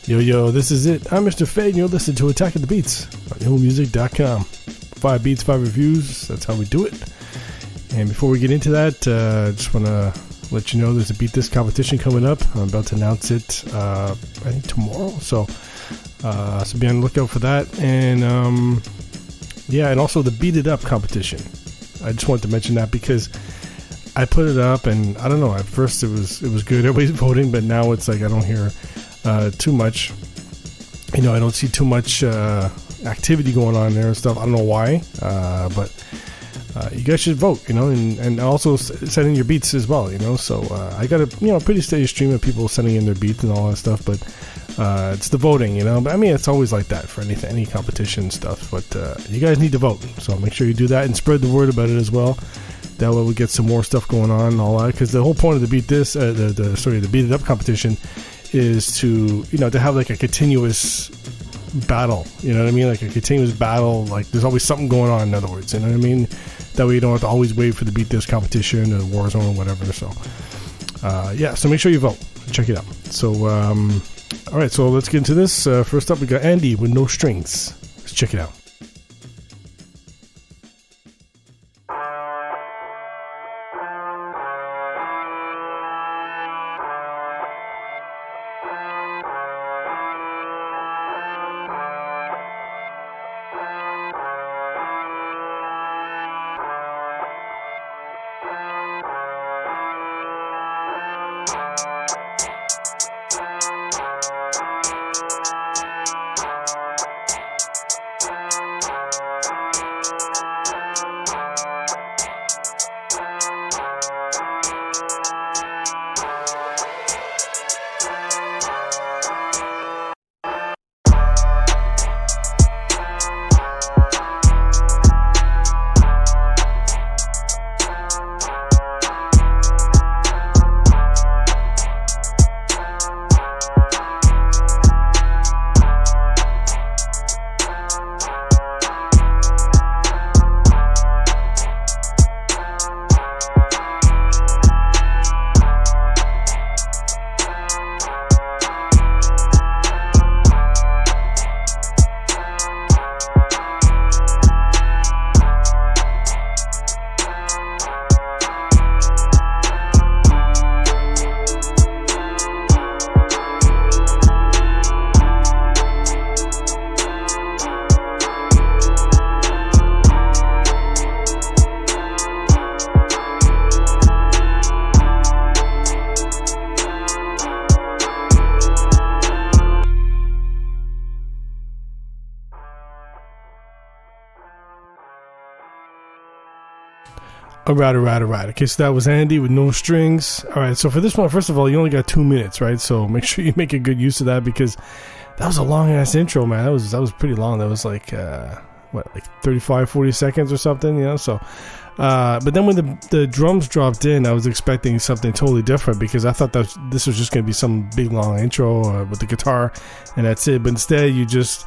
Yo, yo, this is it. I'm Mr. Fade, and you're listening to Attack of the Beats on IllMuzik.com. 5 beats, 5 reviews. That's how we do it. And before we get into that, just want to let you know there's a Beat This competition coming up. I'm about to announce it, I think tomorrow. So be on the lookout for that. And and also the Beat It Up competition. I just wanted to mention that because I put it up, and I don't know. At first, it was good. Everybody's voting, but now it's like I don't hear too much. I don't see too much activity going on there and stuff. I don't know why, but you guys should vote, and also send in your beats as well, So I got a pretty steady stream of people sending in their beats and all that stuff, but it's the voting, But I mean, it's always like that for any competition stuff. But you guys need to vote, so make sure you do that and spread the word about it as well. That way we get some more stuff going on and all that. Because the whole point of the Beat This, the Beat It Up competition, is to to have like a continuous battle. You know what I mean? Like a continuous battle. Like there's always something going on. In other words, you know what I mean? That way you don't have to always wait for the Beat This competition or the Warzone or whatever. So so make sure you vote. Check it out. So all right. So let's get into this. First up, we got Andy with No Strings. Let's check it out. All right. Okay, so that was Andy with No Strings. All right, so for this one, first of all, you only got 2 minutes, right? So make sure you make a good use of that because that was a long-ass intro, man. That was pretty long. That was like, 35, 40 seconds or something, So, but then when the drums dropped in, I was expecting something totally different because I thought that this was just going to be some big, long intro with the guitar, and that's it. But instead, you just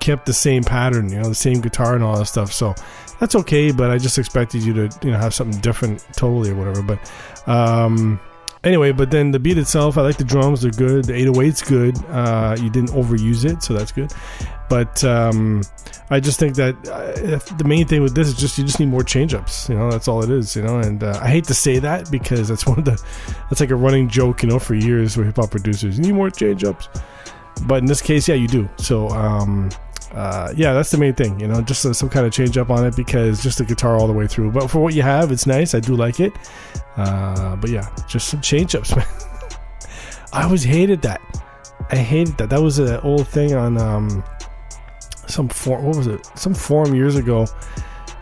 kept the same pattern, the same guitar and all that stuff. So that's okay, but I just expected you to, have something different totally or whatever. But anyway, but then the beat itself, I like the drums. They're good. The 808's good. You didn't overuse it, so that's good. But I just think that the main thing with this is just you just need more change-ups. That's all it is. And I hate to say that because that's that's like a running joke, for years with hip-hop producers. You need more change-ups. But in this case, yeah, you do. So that's the main thing, just some kind of change up on it because just the guitar all the way through. But for what you have, it's nice. I do like it. But yeah, just some change ups, man. I always hated that. That was an old thing on some forum. What was it? Some forum years ago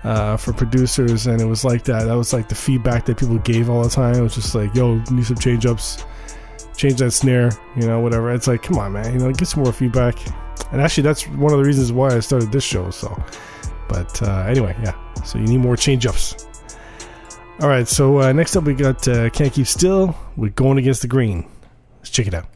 for producers, and it was like that. That was like the feedback that people gave all the time. It was just like, yo, need some change ups. Change that snare, whatever. It's like, come on, man, get some more feedback. And actually, that's one of the reasons why I started this show. So, but anyway, yeah. So you need more change-ups. All right. So next up, we got Can't Keep Still with Going Against the Grain. Let's check it out.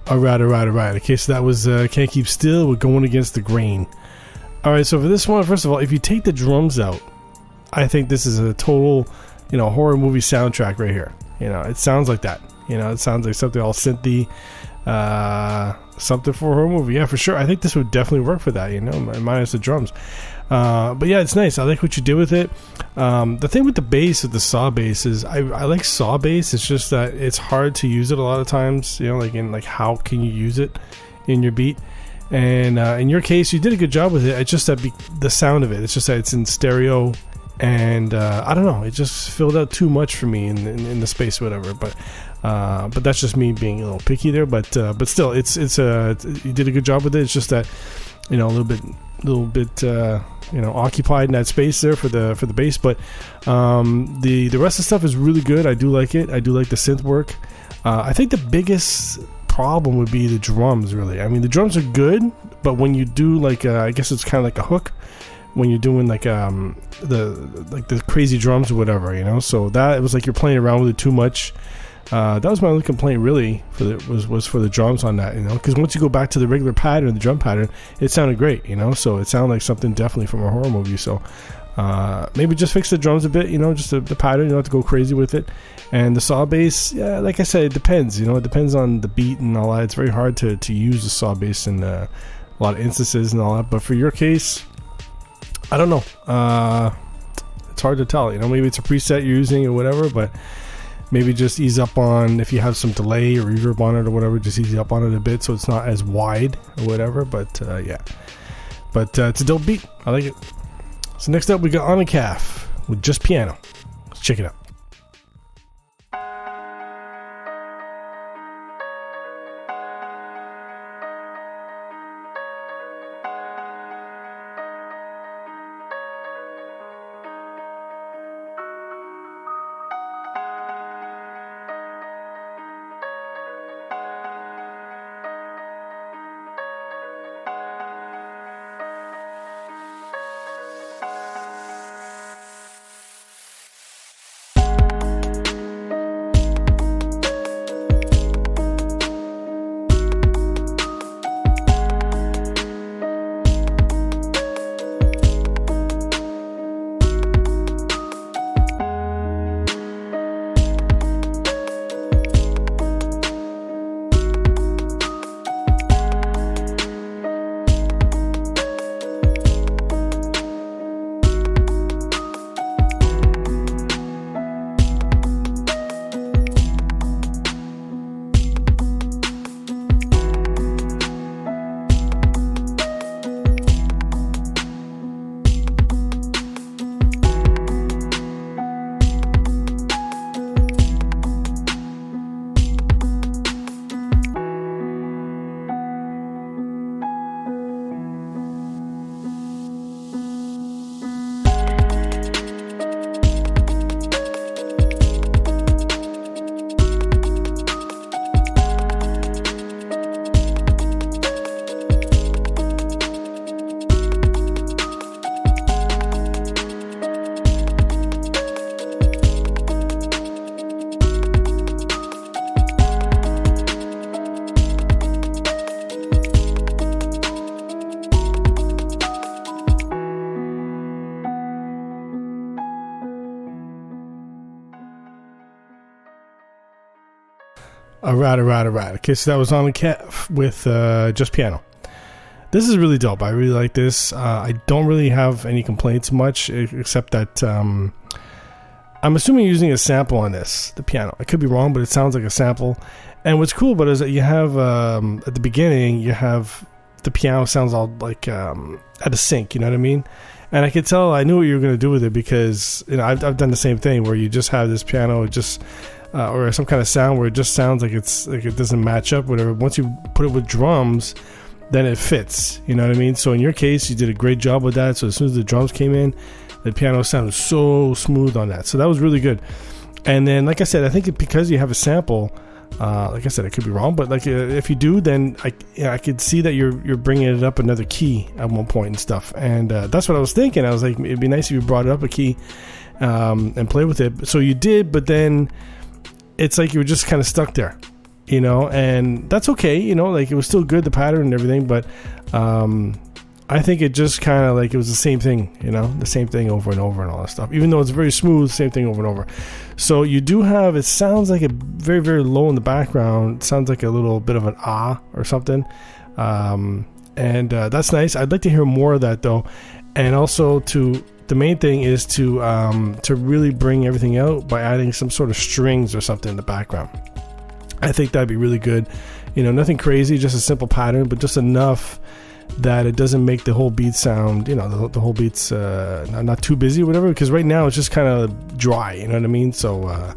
All right. Okay, so that was Can't Keep Still. We're going against the grain. All right, so for this one, first of all, if you take the drums out, I think this is a total, horror movie soundtrack right here. It sounds like that. It sounds like something all synthy, something for a horror movie. Yeah, for sure. I think this would definitely work for that, minus the drums. But yeah, it's nice. I like what you did with it. The thing with the bass, with the saw bass, is I like saw bass. It's just that it's hard to use it a lot of times. How can you use it in your beat? And in your case, you did a good job with it. It's just that the sound of it. It's just that it's in stereo, and I don't know. It just filled out too much for me in the space, or whatever. But that's just me being a little picky there. But still, it's you did a good job with it. It's just that a little bit occupied in that space there for the bass. But the rest of the stuff is really good. I do like it. I do like the synth work. I think the biggest problem would be the drums, really. I mean, the drums are good, but when you do I guess it's kind of like a hook when you're doing the crazy drums or whatever, so that it was like you're playing around with it too much. That was my only complaint, really, was for the drums on that, because once you go back to the regular pattern, the drum pattern, it sounded great, so it sounded like something definitely from a horror movie. So maybe just fix the drums a bit, just the pattern. You don't have to go crazy with it. And the saw bass, yeah, like I said, it depends. It depends on the beat and all that. It's very hard to use the saw bass in a lot of instances and all that. But for your case, I don't know. It's hard to tell. Maybe it's a preset you're using or whatever, but maybe just ease up on, if you have some delay or reverb on it or whatever, just ease up on it a bit so it's not as wide or whatever. But yeah. But it's a dope beat. I like it. So next up, we got On a Calf with just piano. Let's check it out. All right. Okay, so that was On a Calf with just piano. This is really dope. I really like this. I don't really have any complaints much, except that I'm assuming you're using a sample on this, the piano. I could be wrong, but it sounds like a sample. And what's cool about it is that you have, at the beginning, you have the piano sounds all like at a sync, you know what I mean? And I could tell, I knew what you were going to do with it because I've done the same thing where you just have this piano just or some kind of sound where it just sounds like it doesn't match up, whatever. Once you put it with drums, then it fits, you know what I mean? So in your case, you did a great job with that. So as soon as the drums came in, the piano sounded so smooth on that. So that was really good. And then, like I said, I think because you have a sample, like I said, I could be wrong, but like if you do, then I could see that you're bringing it up another key at one point and stuff. And that's what I was thinking. I was like, it'd be nice if you brought it up a key and play with it. So you did, but then it's like you were just kind of stuck there. you know, and that's okay, you know, like it was still good, the pattern and everything, but I think it just kind of like it was the same thing, you know, the same thing over and over and all that stuff. Even though it's very smooth, same thing over and over. So you do have, it sounds like a very, very low in the background. It sounds like a little bit of an ah or something. And that's nice. I'd like to hear more of that though. And also the main thing is to really bring everything out by adding some sort of strings or something in the background. I think that'd be really good. You know, nothing crazy, just a simple pattern, but just enough that it doesn't make the whole beat sound, you know, the whole beat's not too busy or whatever, because right now it's just kind of dry, you know what I mean? So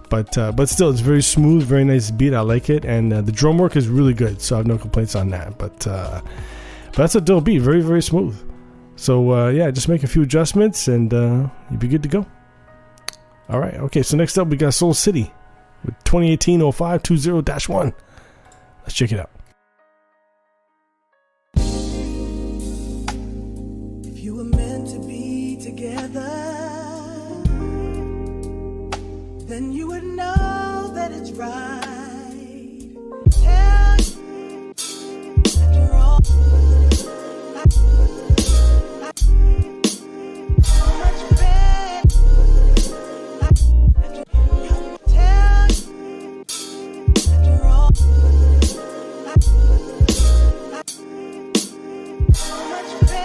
but still, it's very smooth, very nice beat. I like it, and the drum work is really good, so I have no complaints on that. But that's a dope beat, very, very smooth. So yeah, just make a few adjustments and you'll be good to go. All right, okay, so next up we got Soul City with 2018-0520-1. Let's check it out. Then you would know that it's right. Tell you that you're wrong. So much better. Tell you that you're wrong. So much better.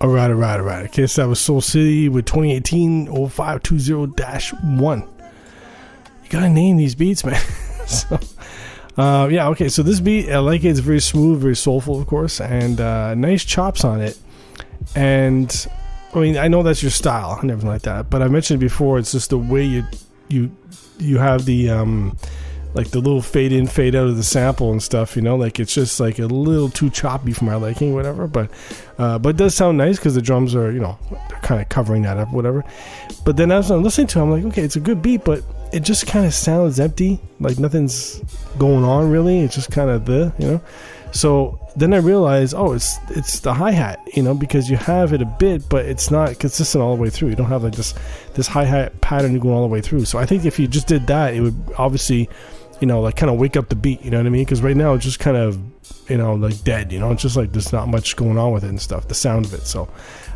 All right. Okay, so that was Soul City with 2018-0520-1. You gotta name these beats, man. So, yeah, okay, so this beat, I like it. It's very smooth, very soulful, of course, and nice chops on it. And I mean, I know that's your style and everything like that, but I mentioned before, it's just the way you have the like the little fade in, fade out of the sample and stuff, you know, like it's just like a little too choppy for my liking, whatever. But it does sound nice because the drums are, you know, they're kind of covering that up, whatever. But then as I'm listening to it, I'm like, okay, it's a good beat, but it just kind of sounds empty, like nothing's going on really. It's just kind of you know. So then I realized, oh, it's the hi-hat, you know, because you have it a bit, but it's not consistent all the way through. You don't have like this hi-hat pattern going all the way through. So I think if you just did that, it would obviously, you know, like kind of wake up the beat, you know what I mean? Because right now it's just kind of, you know, like dead, you know, it's just like there's not much going on with it and stuff, the sound of it. So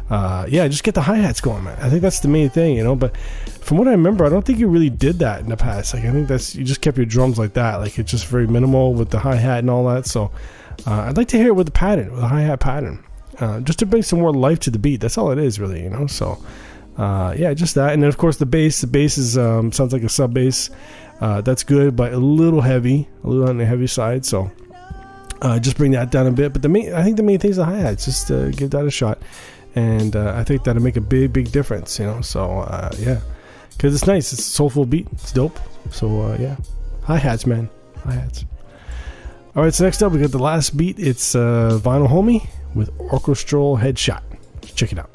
yeah, just get the hi-hats going, man. I think that's the main thing, you know. But from what I remember, I don't think you really did that in the past. Like I think you just kept your drums like that, like it's just very minimal with the hi-hat and all that. So I'd like to hear it with the pattern, with a hi-hat pattern, just to bring some more life to the beat. That's all it is, really, you know. So yeah, just that. And then of course the bass is sounds like a sub bass. That's good, but a little heavy, a little on the heavy side. So just bring that down a bit. But I think the main thing is the hi-hats. Just give that a shot, and I think that'll make a big difference, you know. So yeah, because it's nice. It's a soulful beat. It's dope. So yeah, hi-hats, man, hi-hats. All right, so next up we got the last beat. It's Vinyl Homie with Orchestral Headshot. Check it out.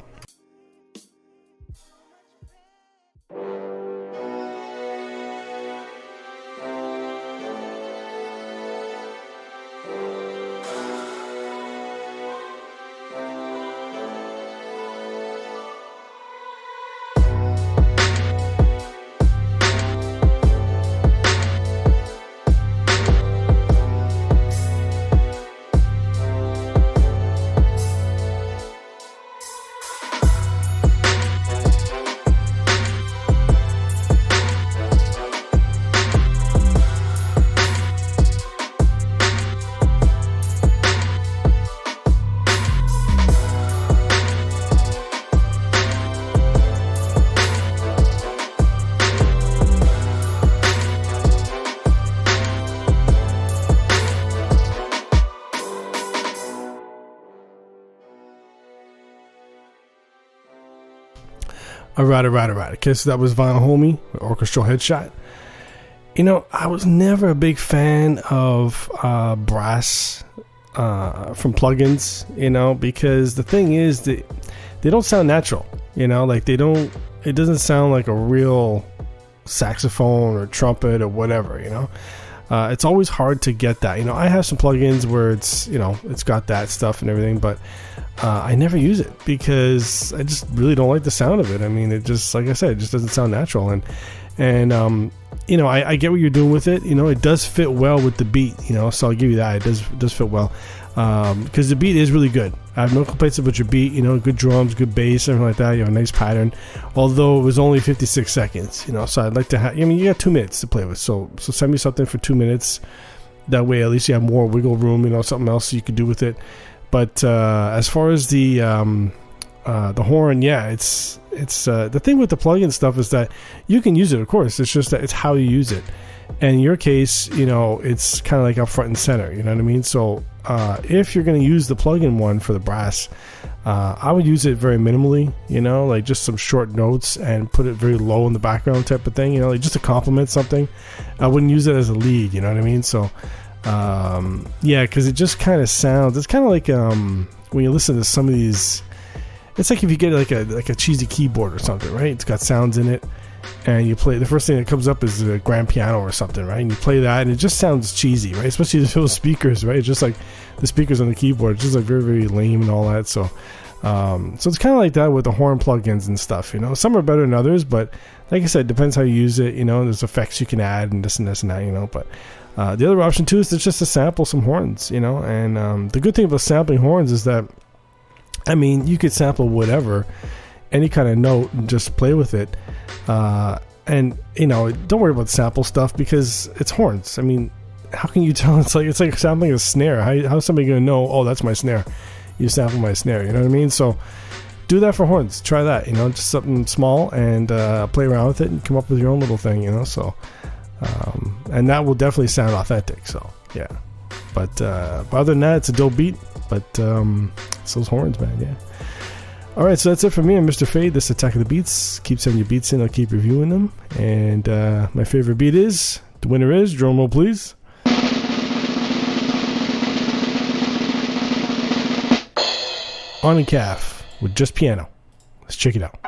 Alright. Okay, so that was Vinyl Homie, Orchestral Headshot. You know, I was never a big fan of brass from plugins, you know, because the thing is that they don't sound natural, you know, like it doesn't sound like a real saxophone or trumpet or whatever, you know. It's always hard to get that, you know. I have some plugins where it's, you know, it's got that stuff and everything, but I never use it because I just really don't like the sound of it. I mean, it just, like I said, it just doesn't sound natural. And you know, I get what you're doing with it. You know, it does fit well with the beat, you know, so I'll give you that. It does fit well because the beat is really good. I have no complaints about your beat, you know, good drums, good bass, everything like that. You have a nice pattern, although it was only 56 seconds, you know, so I'd like to have, I mean, you got 2 minutes to play with, so send me something for 2 minutes. That way, at least you have more wiggle room, you know, something else you could do with it. But as far as the horn, yeah, it's the thing with the plugin stuff is that you can use it, of course. It's just that it's how you use it. And in your case, you know, it's kind of like up front and center. You know what I mean? So if you're going to use the plugin one for the brass, I would use it very minimally. You know, like just some short notes and put it very low in the background type of thing. You know, like just to complement something. I wouldn't use it as a lead. You know what I mean? So yeah, because it just kind of sounds. It's kind of like when you listen to some of these. It's like if you get like a cheesy keyboard or something, right? It's got sounds in it, and you play. The first thing that comes up is a grand piano or something, right? And you play that, and it just sounds cheesy, right? Especially those speakers, right? It's just like the speakers on the keyboard, it's just like very, very lame and all that. So it's kind of like that with the horn plugins and stuff. You know, some are better than others, but like I said, it depends how you use it. You know, there's effects you can add and this and that. You know, but the other option too is just to sample some horns. You know, and the good thing about sampling horns is that, I mean, you could sample whatever, any kind of note, and just play with it. And you know, don't worry about sample stuff because it's horns. I mean, how can you tell? It's like sampling a snare. How's somebody gonna know? Oh, that's my snare. You sample my snare. You know what I mean? So do that for horns. Try that. You know, just something small and play around with it and come up with your own little thing. You know, so and that will definitely sound authentic. So yeah. But other than that, it's a dope beat. But it's those horns, man. Yeah. All right, so that's it for me. I'm Mr. Fade. This is Attack of the Beats. Keep sending your beats in. I'll keep reviewing them. And my favorite beat is, the winner is, drum roll please, On and Calf with just piano. Let's check it out.